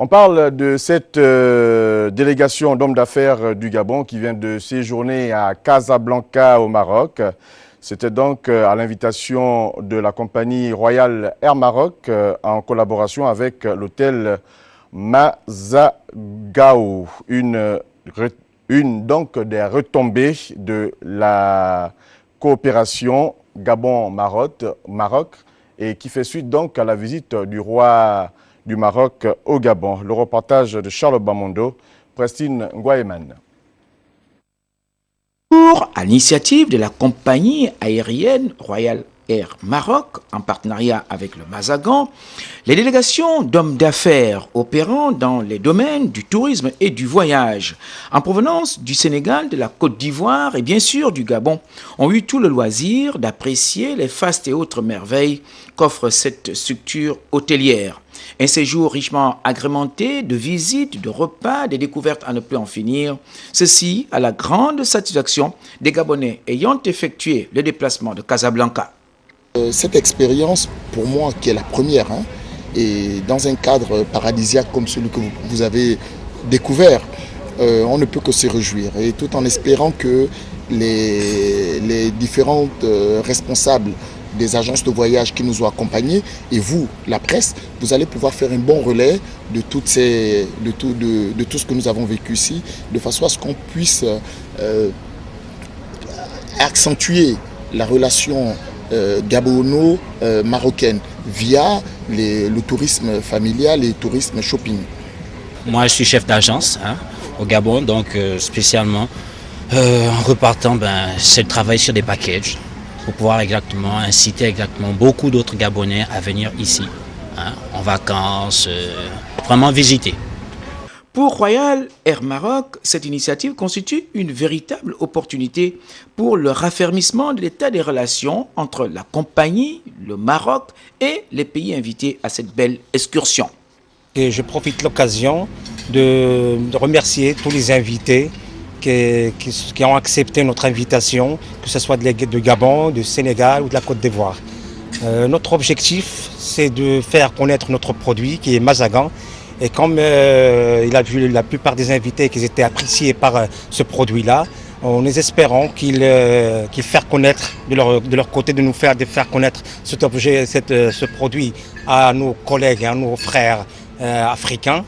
On parle de cette délégation d'hommes d'affaires du Gabon qui vient de séjourner à Casablanca au Maroc. C'était donc à l'invitation de la compagnie Royal Air Maroc en collaboration avec l'hôtel Mazagao. Une donc des retombées de la coopération Gabon-Maroc et qui fait suite donc à la visite du roi du Maroc au Gabon. Le reportage de Charles Bamondo, Prestine Nguayeman. À l'initiative de la compagnie aérienne Royal Air Maroc, en partenariat avec le Mazagan, les délégations d'hommes d'affaires opérant dans les domaines du tourisme et du voyage, en provenance du Sénégal, de la Côte d'Ivoire et bien sûr du Gabon, ont eu tout le loisir d'apprécier les fastes et autres merveilles qu'offre cette structure hôtelière. Un séjour richement agrémenté de visites, de repas, de découvertes à ne plus en finir. Ceci à la grande satisfaction des Gabonais ayant effectué le déplacement de Casablanca. Cette expérience, pour moi, qui est la première, et dans un cadre paradisiaque comme celui que vous avez découvert, on ne peut que se réjouir. Et tout en espérant que les différentes responsables des agences de voyage qui nous ont accompagnés et vous, la presse, vous allez pouvoir faire un bon relais de tout ce que nous avons vécu ici, de façon à ce qu'on puisse accentuer la relation gabono-marocaine via le tourisme familial et le tourisme shopping. Moi, je suis chef d'agence au Gabon, donc spécialement en repartant, c'est le travail sur des packages pour pouvoir inciter beaucoup d'autres Gabonais à venir ici, en vacances, vraiment visiter. Pour Royal Air Maroc, cette initiative constitue une véritable opportunité pour le raffermissement de l'état des relations entre la compagnie, le Maroc et les pays invités à cette belle excursion. Et je profite de l'occasion de remercier tous les invités qui ont accepté notre invitation, que ce soit de Gabon, du Sénégal ou de la Côte d'Ivoire. Notre objectif, c'est de faire connaître notre produit qui est Mazagan. Et comme il a vu la plupart des invités qu'ils étaient appréciés par ce produit-là, nous espérons qu'ils fassent connaître de leur côté, de faire connaître cet objet, ce produit à nos collègues et à nos frères africains.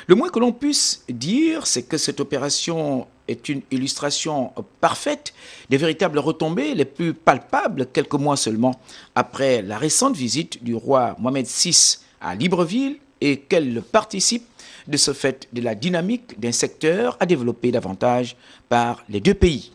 Le moins que l'on puisse dire, c'est que cette opération est une illustration parfaite des véritables retombées les plus palpables quelques mois seulement après la récente visite du roi Mohamed VI à Libreville et qu'elle participe de ce fait de la dynamique d'un secteur à développer davantage par les deux pays.